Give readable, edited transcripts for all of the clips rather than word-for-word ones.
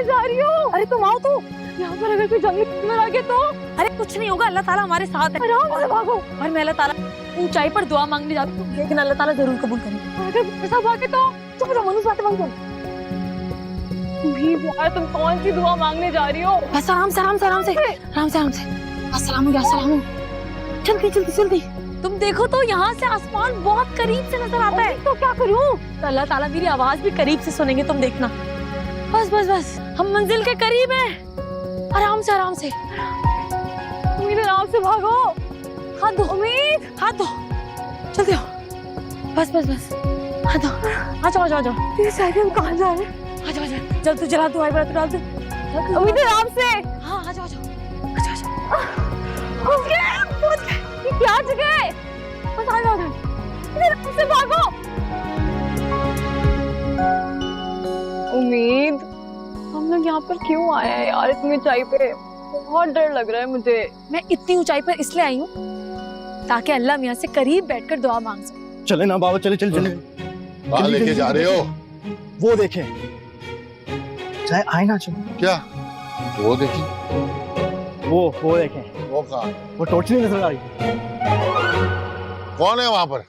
जा रही हो? अरे तुम आओ तो। यहाँ पर अगर कोई जंगली जानवर आ गया तो? अरे कुछ नहीं होगा, अल्लाह ताला हमारे साथ है। आराम से भागो। और मैं अल्लाह ताला ऊंचाई पर दुआ मांगने जाती हूँ, लेकिन अल्लाह ताला जरूर कबूल करेगा। अगर ऐसा भागे तो चुप रहो, मनुष्य बातें मांगो। तुम कौन सी दुआ मांगने जा रही हो? बस आराम से, आराम से, आराम से, आराम से, आराम से। अस्सलाम वालेकुम। जल्दी जल्दी जल्दी। तुम देखो तो यहाँ से आसमान बहुत करीब से नजर आता है। तो क्या करूँ? तो अल्लाह ताला मेरी आवाज भी करीब से सुनेंगे, तुम देखना। बस बस बस, हम मंजिल के करीब हैं। आराम से, आराम से। उम्मीद, आराम से भागो। हाथ दो उम्मीद, हाथ दो। जल्दी आओ। बस बस बस, हाथ दो। आ जाओ, आ जाओ, आ जाओ। ये साइड हम कहाँ जा रहे हैं? आ जाओ, आ जाओ। जल्दी जला दो, आई बड़ा डाल दो। उम्मीद, आराम से। हाँ, आ जाओ, आ जाओ। आ जाओ, आ जाओ। पहुंच गए, पहुंच गए। ये क्या जगह है? बस आ जाओ, आ जाओ। आराम से भागो। उम्मीद, हम लोग यहाँ पर क्यों आए हैं यार? इतनी ऊंचाई पे बहुत डर लग रहा है मुझे। मैं इतनी ऊंचाई पर इसलिए आई हूँ ताकि अल्लाह मियाँ से करीब बैठकर दुआ मांग सकूं। चले ना बाबा, चले चले चले। कहाँ लेके जा रहे हो? वो देखें, चाहे आए ना। चलो। क्या? वो देखी? वो देखें। वो कहाँ? वो टॉर्च नहीं नजर आ रही? कौन है वहाँ पर?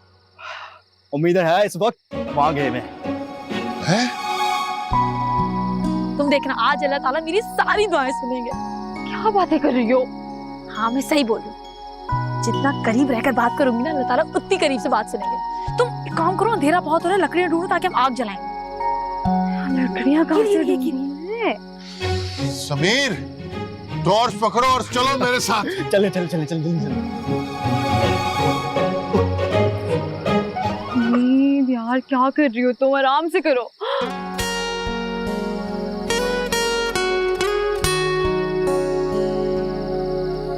उम्मीद है इस वक्त वहाँ गए में है? तुम देखना, आज अल्लाह ताला मेरी सारी दुआएं सुनेंगे। क्या बातें कर रही हो? हाँ, मैं सही बोल रही हूँ। जितना करीब रहकर बात करूंगी ना, अल्लाह ताला उतनी करीब से बात सुनेंगे। तुम एक काम करो, अंधेरा बहुत हो रहा है, लकड़ियां ढूंढो ताकि हम आग जलाएं। लकड़ियां कहाँ से ढूंढेंगे? समीर, टॉर्च पकड़ो और चलो मेरे साथ। चले चले चले चले जल्दी चले। यार क्या कर रही हो तुम? आराम से करो।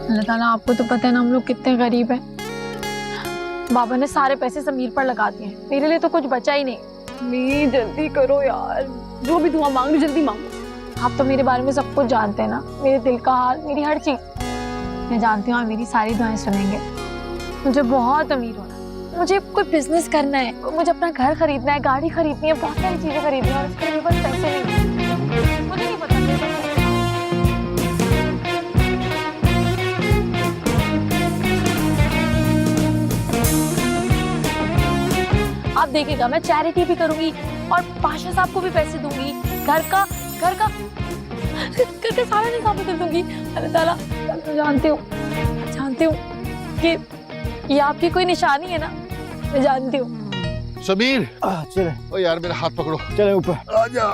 अल्लाह ताला, आपको तो पता है ना हम लोग कितने गरीब हैं। बाबा ने सारे पैसे समीर पर लगा दिए हैं, मेरे लिए तो कुछ बचा ही नहीं। जल्दी करो यार, जो भी दुआ मांगो जल्दी मांगो। आप तो मेरे बारे में सब कुछ जानते हैं ना, मेरे दिल का हाल, मेरी हर चीज। मैं जानती हूँ आप मेरी सारी दुआएं सुनेंगे। मुझे बहुत अमीर होना है, मुझे कोई बिजनेस करना है, मुझे अपना घर खरीदना है, गाड़ी खरीदनी है, बहुत सारी चीजें खरीदनी है, और उसके लिए बस पैसे नहीं। मुझे नहीं पता। आप देखिएगा, मैं चैरिटी भी करूंगी और पाशा साहब को भी पैसे दूंगी। घर का सारा निजाम कर दूंगी। अल्लाह ताला, मैं जानती हूँ कि ये आपकी कोई निशानी है ना, मैं जानती हूँ। समीर, चले। ओ यार मेरा हाथ पकड़ो। चले ऊपर। आजा।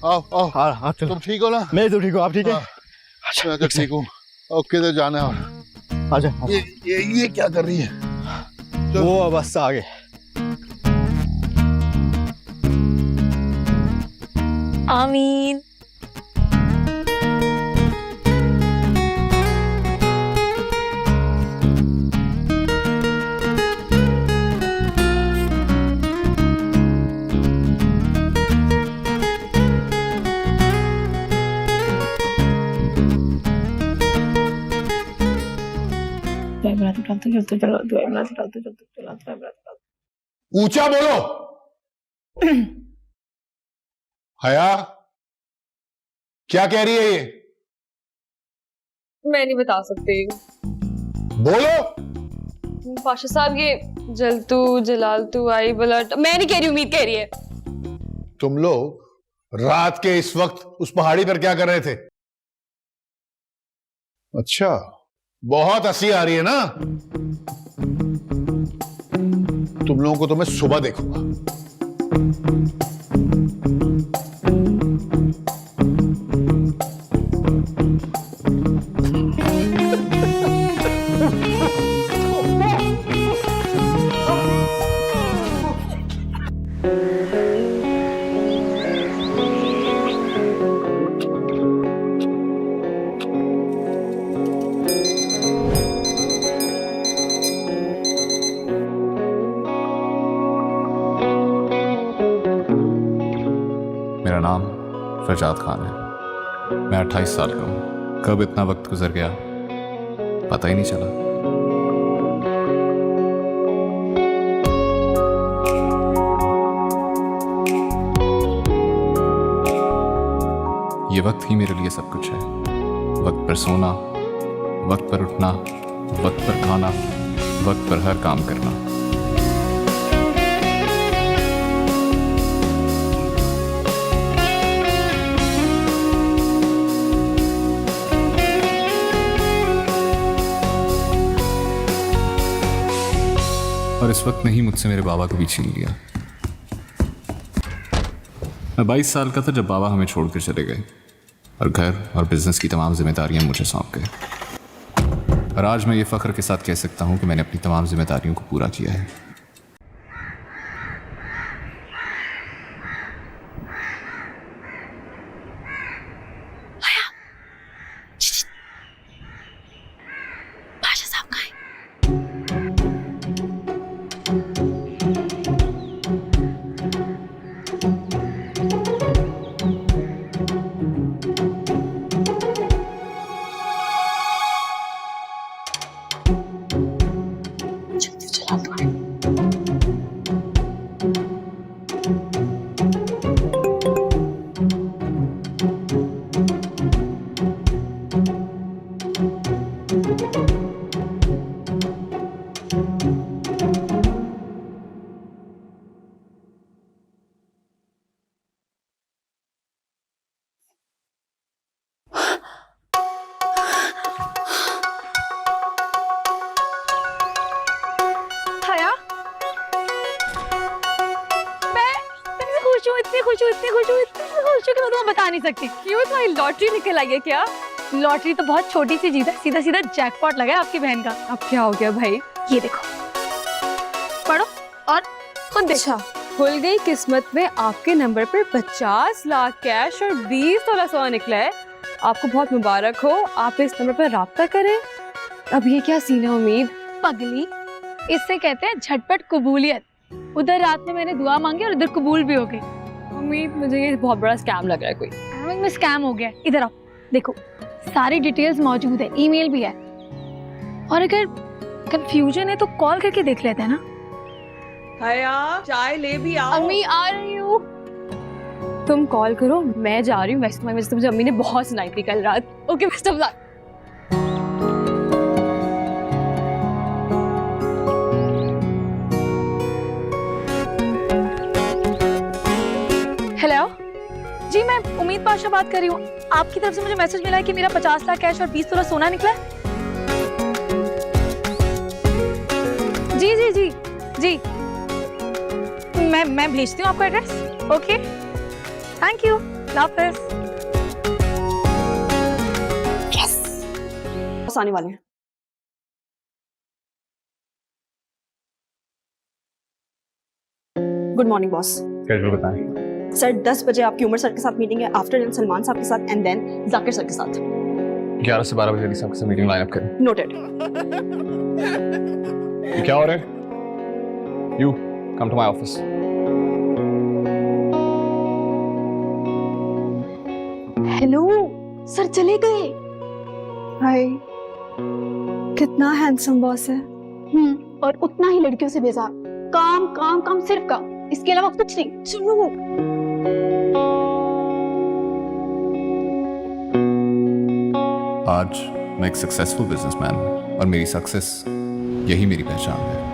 आओ आओ। हाँ चलो। तुम ठीक हो ना? मैं तो ठीक हूँ, आप ठीक है? मैं तो ठीक हूँ। ओके, तो जाना है। और आजा। ये क्या कर रही है? वो बस आगे। आमीन। ऊंचा बोलो। हया, क्या कह रही है ये? मैं नहीं बता सकती। बोलो। पाशा साहब, ये जलतू जलालतू आई बलट, मैं नहीं कह रही, उम्मीद कह रही है। तुम लोग रात के इस वक्त उस पहाड़ी पर क्या कर रहे थे? अच्छा, बहुत हंसी आ रही है ना? तुम लोगों को तो मैं सुबह देखूंगा। मेरा नाम फरजाद खान है। मैं 28 साल का हूँ। कब इतना वक्त गुजर गया पता ही नहीं चला। ये वक्त ही मेरे लिए सब कुछ है। वक्त पर सोना, वक्त पर उठना, वक्त पर खाना, वक्त पर हर काम करना। और इस वक्त नहीं मुझसे मेरे बाबा को भी छीन लिया। मैं 22 साल का था जब बाबा हमें छोड़कर चले गए और घर और बिजनेस की तमाम जिम्मेदारियां मुझे सौंप गए। और आज मैं ये फख्र के साथ कह सकता हूं कि मैंने अपनी तमाम जिम्मेदारियों को पूरा किया है। इतनी खुश हूँ कि मैं तुम्हें बता नहीं सकती। क्यों, तुम्हारी लॉटरी निकल आई है क्या? लॉटरी तो बहुत छोटी सी जीत है, सीधा सीधा जैकपॉट लगा है आपकी बहन का। अब क्या हो गया भाई? ये देखो, पढ़ो और खुद देखो। खुल गई किस्मत में आपके नंबर पर 50 लाख कैश और 20 तोला सोना निकला है। आपको बहुत मुबारक हो। आप इस नंबर पर राब्ता करें। अब ये क्या सीन है उम्मीद? पगली, इससे कहते हैं झटपट कबूलियत। उधर रात में मैंने दुआ मांगी और उधर कबूल भी हो गई। उम्मीद, मुझे ये बहुत बड़ा स्कैम लग रहा है कोई। में स्कैम हो गया। इधर आओ, देखो सारी डिटेल्स मौजूद है, ईमेल भी है। और अगर कंफ्यूजन है तो कॉल करके देख लेते हैं ना। हया, चाय ले भी आओ। अम्मी आ रही हूँ। तुम कॉल करो, मैं जा रही हूँ। वैसे तुम्हारी वजह से मुझे अम्मी ने बहुत सुनाई थी कल रात। Okay, best of luck. Hello जी, मैं उम्मीद पाशा बात कर रही हूँ। आपकी तरफ से मुझे मैसेज मिला है कि मेरा 50 लाख कैश और 20 तोला सोना निकला है। जी जी जी जी, मैं भेजती हूँ आपको एड्रेस। ओके, थैंक यू, हाफिज़। बस आने वाले हैं। Good morning boss. कैजुअल बताएं। सर 10 बजे आपकी उमर सर के साथ मीटिंग है, आफ्टरनून सलमान साहब के साथ एंड देन जाकिर सर के साथ। 11 से 12 बजे अली साहब के साथ मीटिंग लाइन अप करें। नोटेड। ये क्या हो रहा है? You come to my office. Hello sir, चले गए। हाय, कितना हैंडसम बॉस है। और उतना ही लड़कियों से बेजार। काम काम काम, सिर्फ काम, इसके अलावा कुछ नहीं। सुनो, आज मैं एक सक्सेसफुल बिजनेसमैन हूं और मेरी सक्सेस यही मेरी पहचान है।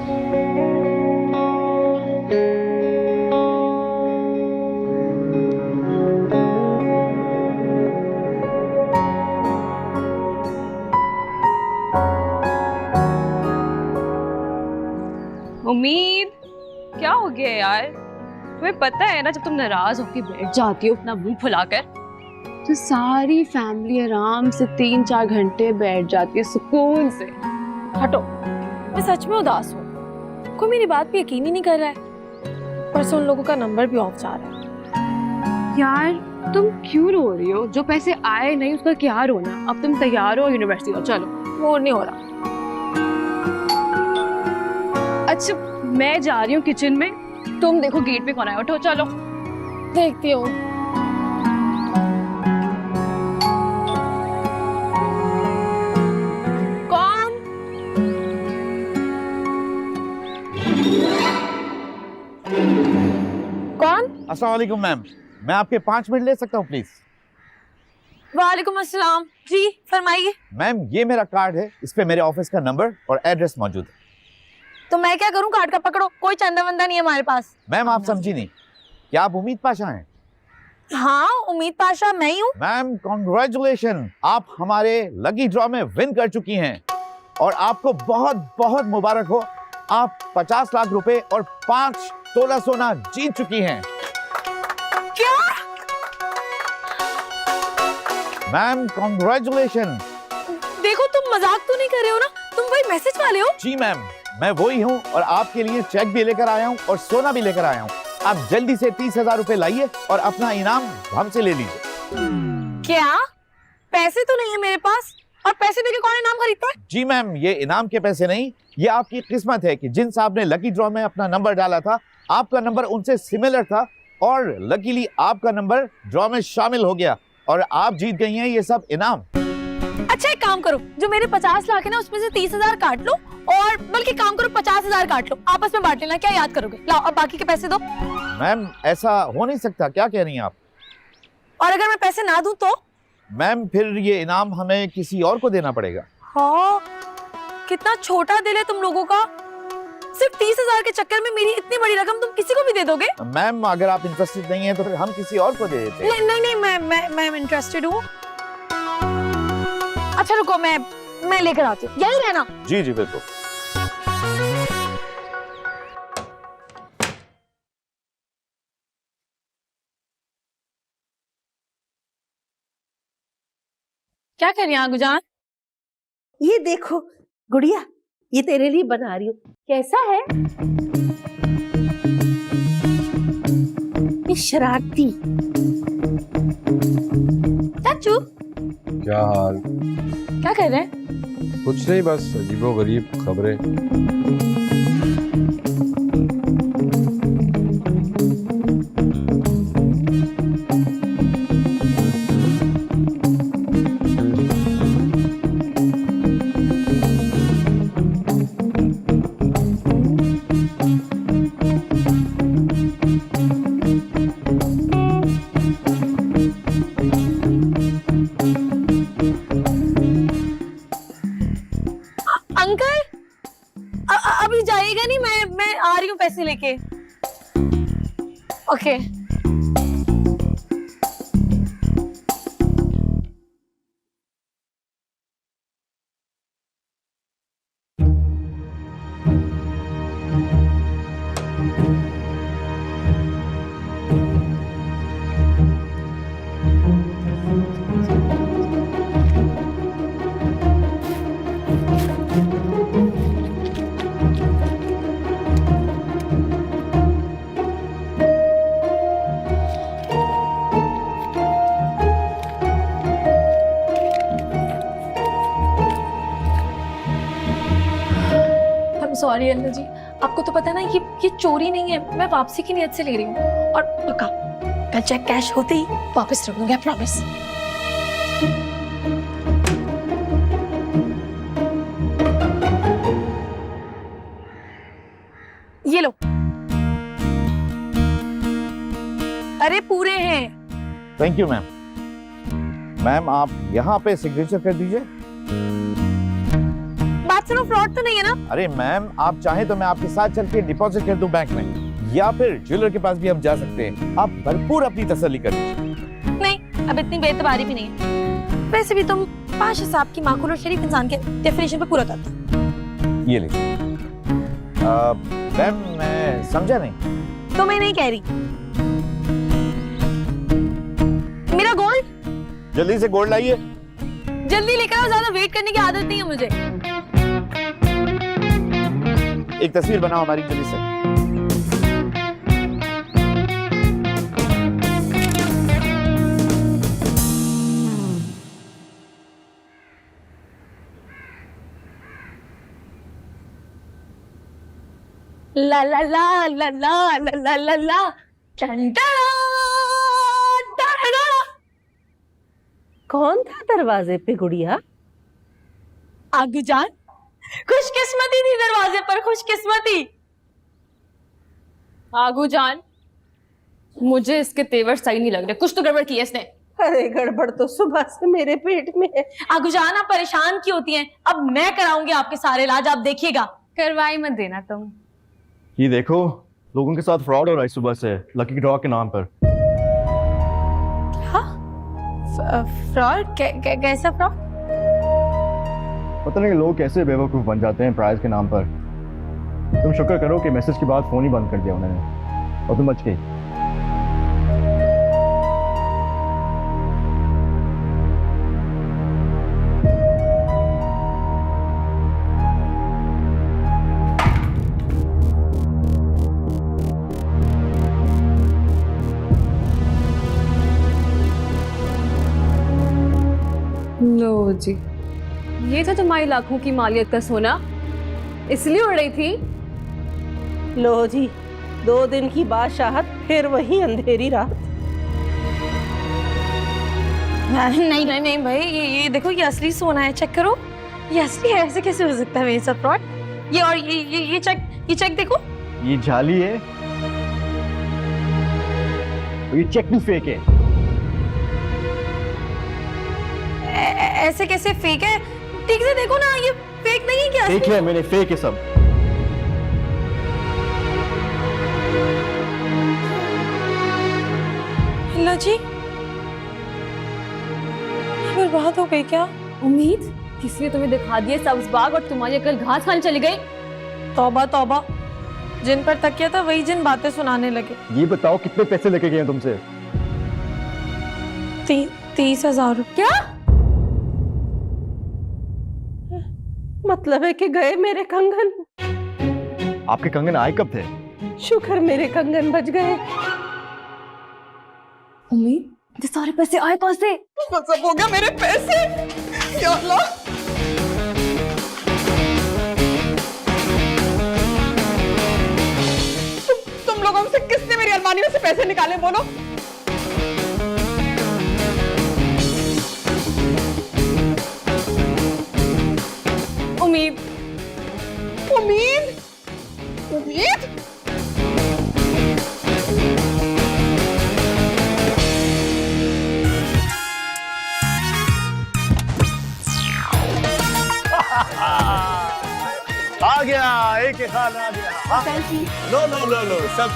उम्मीद, क्या हो गया यार? तुम्हें पता है ना, जब तुम नाराज होकर बैठ जाती हो अपना मुंह फुलाकर, तो सारी फैमिली आराम से 3-4 घंटे बैठ जाती है सुकून से। हटो, मैं सच में उदास हूँ। कोई मेरी बात पे यकीन ही नहीं कर रहा है। परसों उन लोगों का नंबर भी ऑफ जा रहा है। यार तुम क्यों रो रही हो? जो पैसे आए नहीं उसका क्या रोना? अब तुम तैयार हो, यूनिवर्सिटी हो, चलो। मूड नहीं हो रहा। अच्छा, मैं जा रही हूँ किचन में, तुम देखो गेट पे कौन आया। उठो, चलो। देखती हूँ। कौन? अस्सलाम वालेकुम मैम, मैं आपके 5 मिनट ले सकता हूँ प्लीज? वालेकुम अस्सलाम जी, फरमाइए। मैम ये मेरा कार्ड है, इस पे मेरे ऑफिस का नंबर और एड्रेस मौजूद है। तो मैं क्या करूं, कार्ड का पकड़ो, कोई चंदा वंदा नहीं है हमारे पास। मैम आप समझी नहीं, क्या आप उम्मीद पाशा हैं? हाँ, उम्मीद पाशा मैं ही हूँ। मैम कॉन्ग्रेचुलेशन, आप हमारे लकी ड्रॉ में विन कर चुकी हैं और आपको बहुत बहुत मुबारक हो। आप 50 लाख रुपए और 5 तोला सोना जीत चुकी हैं। क्या? Ma'am congratulation. देखो तुम मजाक तो नहीं कर रहे हो ना, तुम वही मैसेज वाले हो? जी मैम, मैं वही हूँ और आपके लिए चेक भी लेकर आया हूँ और सोना भी लेकर आया हूँ। आप जल्दी से 30,000 रुपए लाइए और अपना इनाम हमसे ले लीजिए। क्या? पैसे तो नहीं है मेरे पास, और पैसे देके कौन इनाम खरीदता है? जी मैम, ये इनाम के पैसे नहीं, ये आपकी किस्मत है कि जिन साहब ने लकी ड्रॉ में अपना नंबर डाला था, आपका नंबर उनसे सिमिलर था और लकीली आपका नंबर ड्रॉ में शामिल हो गया और आप जीत गई हैं ये सब इनाम। अच्छा एक काम करो, जो मेरे 50 लाख है ना उसमें से 30,000 काट लो, और बल्कि काम करो 50,000 काट लो, आपस में बांट लेना, क्या याद करोगे? लाओ अब बाकी के पैसे दो। मैम ऐसा हो नहीं सकता, क्या कह रही हैं आप? और अगर मैं पैसे ना दूं तो? मैम फिर ये इनाम हमें किसी और को देना पड़ेगा। हाँ, कितना छोटा दिल है तुम लोगों का। सिर्फ 30,000 के चक्कर में मेरी इतनी बड़ी रकम तुम किसी को भी दे दोगे? मैम अगर आप इंटरेस्टेड नहीं है तो फिर हम किसी और को दे देते हैं। नहीं नहीं नहीं, मैं इंटरेस्टेड हूँ। अच्छा रुको, मैं लेकर आती हूँ, यही रहना। जी जी बिल्कुल। क्या कर रही हैं आगूजान? ये देखो गुड़िया, ये तेरे लिए बना रही हूँ। कैसा है? ये शरारती। चाचू क्या हाल? क्या कर रहे हैं? कुछ नहीं, बस अजीबोगरीब खबरें। अंकल अभी जाइएगा नहीं, मैं आ रही हूँ पैसे लेके। ओके। सॉरी अल्लाह जी, आपको तो पता है ना ये चोरी नहीं है, मैं वापसी की नियत से ले रही हूँ, और पक्का कल चेक कैश होते ही वापस रख दूंगा, प्रॉमिस। ये लो। अरे पूरे हैं। Thank you ma'am. मैम आप यहाँ पे सिग्नेचर कर दीजिए। बात सुनो, फ्रॉड तो नहीं है ना? अरे मैम आप चाहें तो मैं आपके साथ चल के डिपॉजिट कर दूं बैंक में, या फिर ज्वेलर के पास भी हम जा सकते हैं। आप भरपूर अपनी तसल्ली कर लीजिए। नहीं, अब इतनी बेतबारी भी नहीं है। वैसे भी तुम 5 हिसाब की माकूल और शरीफ इंसान के डेफिनेशन पे पूरा करते हो। ये लीजिए। मैम मैं समझा नहीं। तो मैं नहीं कह रही। मेरा गोल्ड जल्दी से गोल्ड लाइए। जल्दी लेकर आओ, ज्यादा वेट करने की आदत नहीं है मुझे। एक तस्वीर बनाओ हमारी जल्दी से। ला ला ला ला ला ला ला ला ला कौन था दरवाजे पे गुड़िया? आगूजान, खुशकिस्मती थी दरवाजे पर, खुशकिस्मती। आगूजान, मुझे इसके तेवर सही नहीं लग रहे, कुछ तो गड़बड़ की है इसने। अरे गड़बड़ तो सुबह से मेरे पेट में है। आगुजान आप परेशान क्यों होती हैं? अब मैं कराऊंगी आपके सारे इलाज, आप देखिएगा। करवाई मत देना तुम। ये देखो, लोगों के साथ फ्रॉड हो रहा है सुबह से लकी ड्रॉ के नाम पर। फ्रॉड? कैसा फ्रॉड? पता नहीं लोग कैसे बेवकूफ बन जाते हैं प्राइज के नाम पर। तुम शुक्र करो कि मैसेज के बाद फोन ही बंद कर दिया उन्होंने और तुम बच गई। लो जी, ये था तुम्हारी लाखों की मालियत का सोना, इसलिए उड़ रही थी। लो जी, 2 दिन की बादशाहत, फिर वही अंधेरी रात। नहीं नहीं नहीं भाई, ये देखो, ये असली सोना है, चेक करो। ये असली है, ऐसे कैसे हो सकता है मेरे साथ फ्रॉड? ये और ये चेक देखो। ये जाली है और ये चेक भी फेक है। ऐसे कैसे फेक है? ठीक से देखो ना, ये फेक नहीं है क्या? फेक है, मैंने फेक है सब। लो जी, बर्बाद हो गई क्या? उम्मीद किसी ने तुम्हें दिखा दिया सब्ज बाग और तुम्हारी अकल घास खाने चली गई। तौबा तौबा, जिन पर तकिया था वही जिन बातें सुनाने लगे। ये बताओ कितने पैसे लेके गए हैं तुमसे? 30,000 रुपया। क्या? मतलब है कि गए मेरे कंगन। आपके कंगन आए कब थे? शुक्र मेरे कंगन बच गए। उम्मीद, ये सारे पैसे आए कहाँ से? सब हो गया मेरे पैसे। या अल्लाह। तुम लोगों में से किसने मेरी अलमारी में से पैसे निकाले, बोलो? उम्मीद, उम्मीद, उम्मीद। आ गया, एक ही खान आ गया। हाँ? लो लो लो लो, सब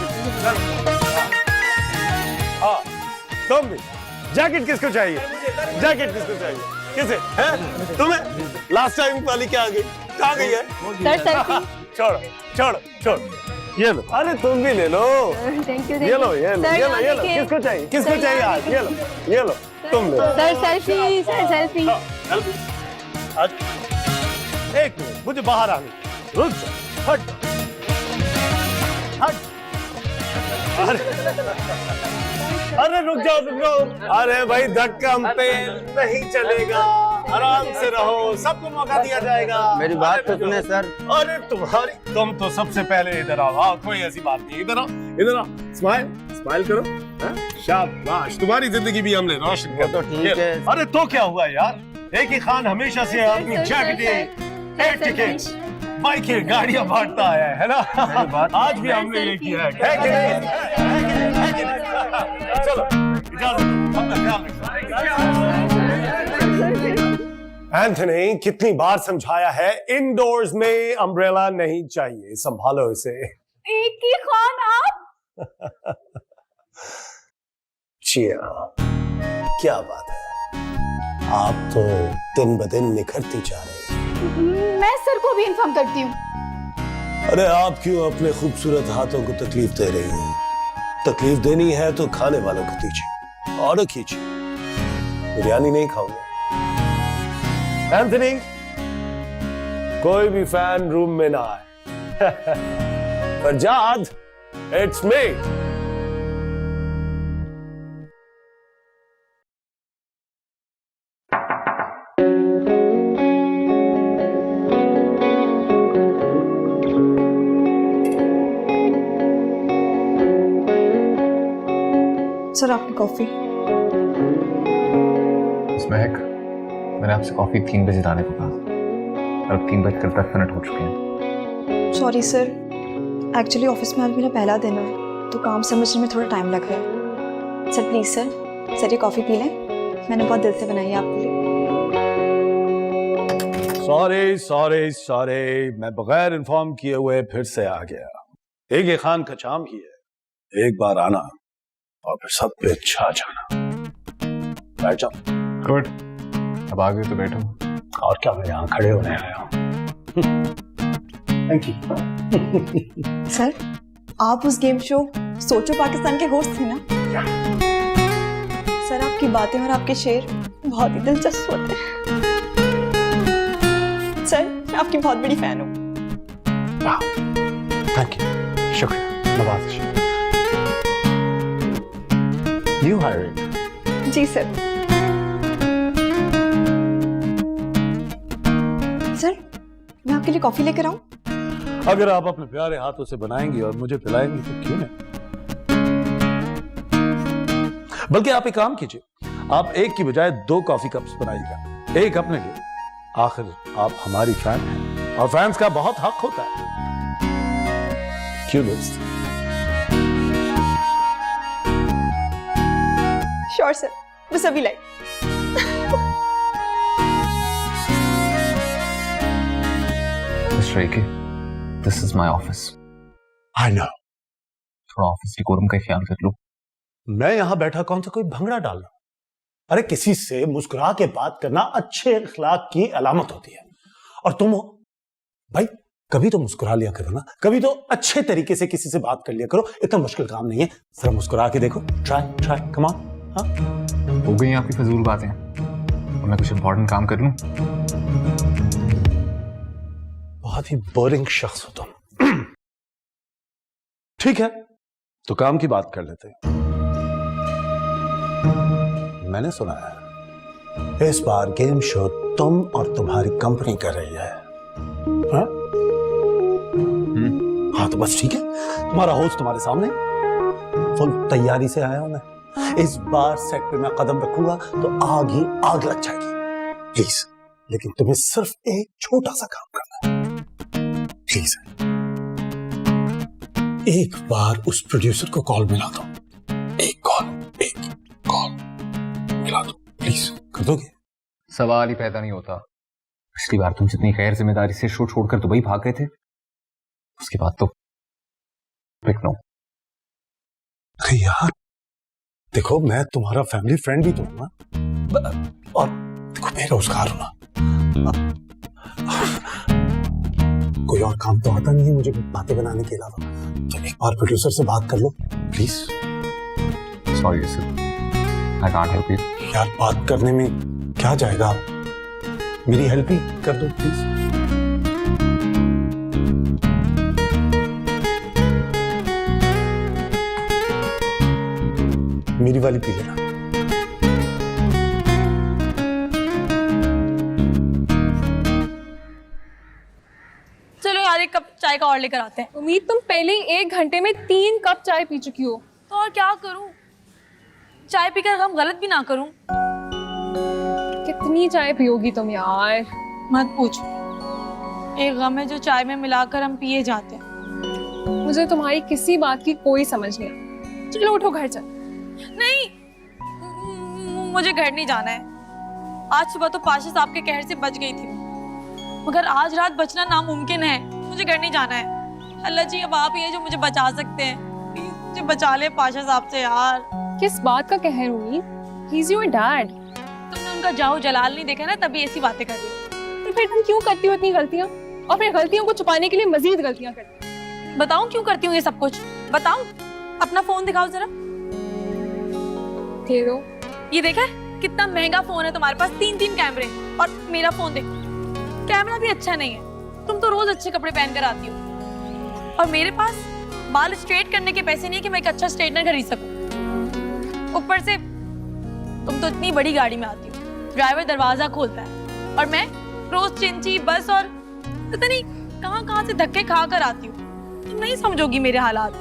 हाँ, तुम भी। जैकेट किसको चाहिए? जैकेट किसको चाहिए? किसे? हैं? तुम्हें? लास्ट टाइम वाली क्या आ गई? कहाँ गई है? छोड़ो छोड़ो छोड़ो, ये लो। अरे तुम भी ले लो। Thank you. ये लो ये लो ये लो ये लो। किसको चाहिए? किसको चाहिए आज? ये लो तुम लो। Sir selfie, sir selfie. आज एक मिनट, मुझे बाहर आने दो। रुक जाओ, हट हट। अरे रुक जाओ। अरे भाई, धक्का पे नहीं चलेगा, आराम से रहो, सबको मौका दिया जाएगा। मेरी बात तो सुने सर। अरे तुम तो सबसे पहले इधर आओ। हाँ, कोई ऐसी बात नहीं, इधर आओ इधर आओ। स्माइल करो। शाबाश, तुम्हारी जिंदगी भी हमने रोशन कर तो ठीक है। अरे तो क्या हुआ यार, एक ही खान हमेशा से अपनी जैकेटें, एयर टिकट, बाइकें, गाड़ियां बांटता आया है ना? आज भी हमने ये किया है कि नहीं? चलो इजाजत दो, अपना ख्याल रखो। एंथनी, कितनी बार समझाया है, इंडोर्स में अम्ब्रेला नहीं चाहिए, संभालो इसे। एक ही खान आप? चिया, क्या बात है, आप तो दिन ब दिन निखरती जा रही हैं। मैं सर को भी इन्फॉर्म करती हूँ। अरे आप क्यों अपने खूबसूरत हाथों को तकलीफ दे रही हैं? तकलीफ देनी है तो खाने वालों को दीजिए, ऑर्डर कीजिए। बिरयानी नहीं खाऊंगा। एंथनी, कोई भी फैन रूम में ना आए। Farzad, it's me. सर आपकी कॉफी। महक, मैंने आपसे कॉफी 3 बजे लाने को कहा और अब 3:10 हो चुके हैं। सॉरी सर, एक्चुअली ऑफिस में आज मेरा पहला दिन है तो काम समझने में थोड़ा टाइम लग रहा है। सर प्लीज सर ये कॉफी पी लें। मैंने बहुत दिल से बनाई है आपके लिए। सॉरी सॉरी सॉरी, मैं बगैर इन्फॉर्म किए हुए फिर से आ गया। एक खान का काम ही है, एक बार आना और फिर सब पे छा जाना। बैठ जाओ। गुड, अब आ गए तो बैठो। और क्या, मैं यहाँ खड़े होने आया हूँ। Thank you. सर, आप उस गेम शो सोचो पाकिस्तान के होस्ट थे ना? सर, आपकी बातें और आपके शेर बहुत ही दिलचस्प होते हैं। सर, मैं आपकी बहुत बड़ी फैन हूँ। थैंक यू, शुक्रिया, नवाज़िश। New hiring? जी सर। सर, मैं आपके लिए कॉफी लेकर आऊं? अगर आप अपने प्यारे हाथों से बनाएंगी और मुझे पिलाएंगी तो क्यों नहीं। बल्कि आप एक काम कीजिए, आप एक की बजाय 2 कॉफी कप्स बनाइएगा, एक अपने लिए। आखिर आप हमारी फैन हैं और फैंस का बहुत हक होता है। क्यों दोस्त? श्योर सर, बस अभी लाई। Mister AK, this is my office. I know. थोड़ा ऑफिस डेकोरम का ख्याल कर लो। मैं यहां बैठा कौन सा कोई भंगड़ा डाल रहा हूं? अरे किसी से मुस्कुरा के बात करना अच्छे अखलाक की अलामत होती है। और तुम हो भाई, कभी तो मुस्कुरा लिया करो ना, कभी तो अच्छे तरीके से किसी से बात कर लिया करो। इतना मुश्किल काम नहीं है, जरा मुस्कुरा के देखो। Try try, come on. हाँ, हो गई आपकी फजूल बातें, और मैं कुछ इंपॉर्टेंट काम कर लूं। बहुत ही बोरिंग शख्स हो तुम। ठीक है, तो काम की बात कर लेते हैं। मैंने सुना है इस बार गेम शो तुम और तुम्हारी कंपनी कर रही है। हाँ? हाँ तो बस ठीक है, तुम्हारा होस्ट तुम्हारे सामने, फुल तैयारी से आया हूं मैं। इस बार सेट पे मैं कदम रखूंगा तो आग ही आग लग जाएगी। प्लीज, लेकिन तुम्हें सिर्फ एक छोटा सा काम करना है। प्लीज, एक बार उस प्रोड्यूसर को कॉल मिला दो। एक कॉल मिला दो, प्लीज, कर दोगे? सवाल ही पैदा नहीं होता। पिछली बार तुम जितनी गैर जिम्मेदारी से शो छोड़कर दुबई भाग गए थे, उसके बाद तो पिक नो। अरे यार देखो, मैं तुम्हारा फैमिली फ्रेंड भी तो हूं ना, और देखो बेरोजगार हूं ना, कोई और काम तो आता नहीं है मुझे बातें बनाने के अलावा। तो एक बार प्रोड्यूसर से बात कर लो please. Sorry sir, I can't help you. यार बात करने में क्या जाएगा, मेरी हेल्प ही कर दो प्लीज। मेरी वाली पी लेना। चलो यार, एक कप चाय का और लेकर आते हैं। उम्मीद, तुम पहले ही 1 घंटे में 3 कप चाय पी चुकी हो। तो और क्या करूं? चाय पीकर हम गलत भी ना करूं। कितनी चाय पियोगी तुम यार? मत पूछो, एक गम है जो चाय में मिलाकर हम पिए जाते हैं। मुझे तुम्हारी किसी बात की कोई समझ नहीं है। चलो उठो, घर चल। नहीं, मुझे घर नहीं जाना है। आज सुबह तो पाशा साहब के कहर से बच गई थी, मगर आज रात बचना नामुमकिन है। मुझे घर नहीं जाना है। अल्लाह जी, अब आप ही हैं जो मुझे बचा सकते हैं। प्लीज मुझे बचा ले पाशा साहब से यार। किस बात का कहर हुई? He is your dad. तुमने उनका जाओ जलाल नहीं देखा ना, तभी ऐसी बातें कर रही हो। तो फिर तुम क्यों करती हो इतनी गलतियां, और फिर गलतियों को छुपाने के लिए मजीद गलतियां करती हो? बताऊं क्यों करती हूँ ये सब कुछ? बताऊं? अपना फोन दिखाओ जरा। दे दो। ये देखा है? कितना महंगा फोन है तुम्हारे पास, 3 कैमरे, और मेरा फोन देखो, कैमरा भी अच्छा नहीं है। तुम तो रोज अच्छे कपड़े पहन कर आती हो, और मेरे पास बाल स्ट्रेट करने के पैसे नहीं है कि मैं एक अच्छा स्ट्रेटनर खरीद सकूं। ऊपर से तुम तो इतनी बड़ी गाड़ी में आती हो, ड्राइवर दरवाजा खोलता है, और मैं रोज चिंची बस और पता नहीं कहां से धक्के खा कर आती हूँ। तुम नहीं समझोगी मेरे हालात।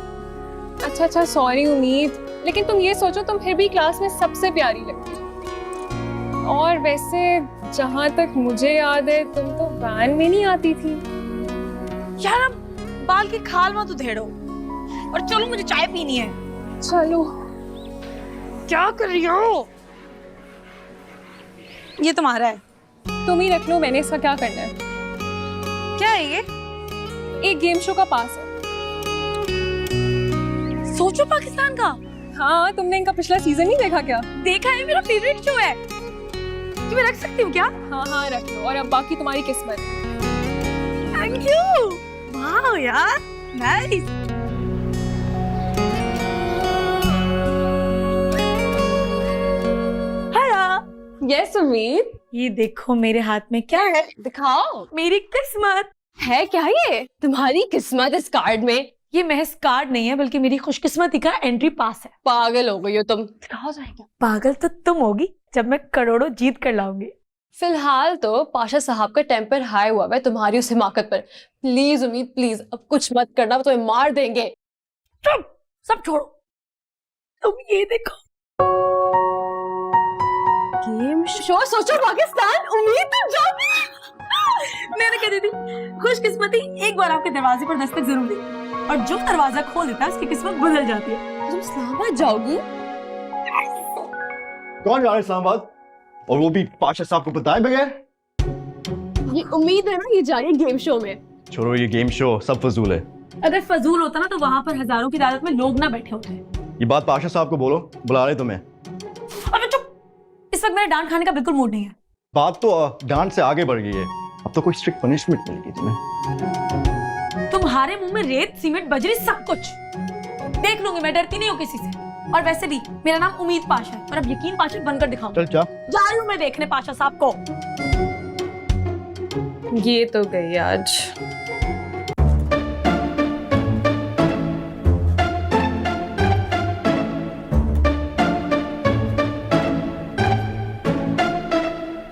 अच्छा, सॉरी उम्मीद, लेकिन तुम ये सोचो, तुम फिर भी क्लास में सबसे प्यारी लगती हो। और वैसे जहां तक मुझे याद है, तुम तो वैन में नहीं आती थी। यार अब बाल की खाल मत उधेड़ो, और चलो मुझे चाय पीनी है। चलो। क्या कर रही हो? ये तुम्हारा है। तुम ही रख लो, मैंने इसका क्या करना है। क्या है ये? एक गेम शो का पास है। सोचो पाकिस्तान का। हाँ, तुमने इनका पिछला सीजन नहीं देखा क्या? देखा है, मेरा फेवरेट शो है। कि मैं रख सकती हूँ क्या? हाँ हाँ रख लो, और अब बाकी तुम्हारी किस्मत। Thank you. वाह यार, नाइस। हेलो। यस उम्मीद, ये देखो मेरे हाथ में क्या है। दिखाओ। मेरी किस्मत है क्या ये? तुम्हारी किस्मत इस कार्ड में? ये महज कार्ड नहीं है, बल्कि मेरी खुशकिस्मती का एंट्री पास है। पागल हो गई हो तुम। दिखाओ जाएगा। पागल तो तुम होगी जब मैं करोड़ों जीत कर लाऊंगी। फिलहाल तो पाशा साहब का टेम्पर हाई हुआ है तुम्हारी उस हिमाकत पर। प्लीज उम्मीद प्लीज अब कुछ मत करना, वो तुम्हें मार देंगे। चुप, सब छोड़ो। तुम ये देखो। गेम शो सोचो पाकिस्तान। उम्मीद तुम जाओगी। मैंने कह दी थी, खुशकिस्मती एक बार आपके दरवाजे पर दस्तक जरूर दी, और जो दरवाजा खोल देता है उसकी किस्मत बदल जाती है। तुम इस्लामाबाद जाओगी? कौन जा रहा है इस्लामाबाद, और वो भी पाशा साहब को बताए बगैर? ये उम्मीद है ना, ये जा रही है गेम शो में। छोड़ो ये गेम शो, सब फजूल है। अगर फजूल होता ना तो वहां पर हजारों की तादाद में लोग ना बैठे होते। ये बात पाशा साहब को बोलो, बुला रहे तुम्हें। अबे चुप, इस वक्त मेरा डांट खाने का बिल्कुल मूड नहीं है। बात तो डांट से आगे बढ़ गई है, अब तो कोई स्ट्रिक्ट पनिशमेंट मिलेगी तुम्हें। तुम्हारे मुंह में रेत, सीमेंट, बजरी सब कुछ देख लूंगी मैं, डरती नहीं हूँ किसी से। और वैसे भी मेरा नाम उम्मीद पाशा है, और अब यकीन पाशा बनकर दिखाऊं। चल जा जा रही हूँ मैं देखने पाशा साहब को। ये तो गई आज।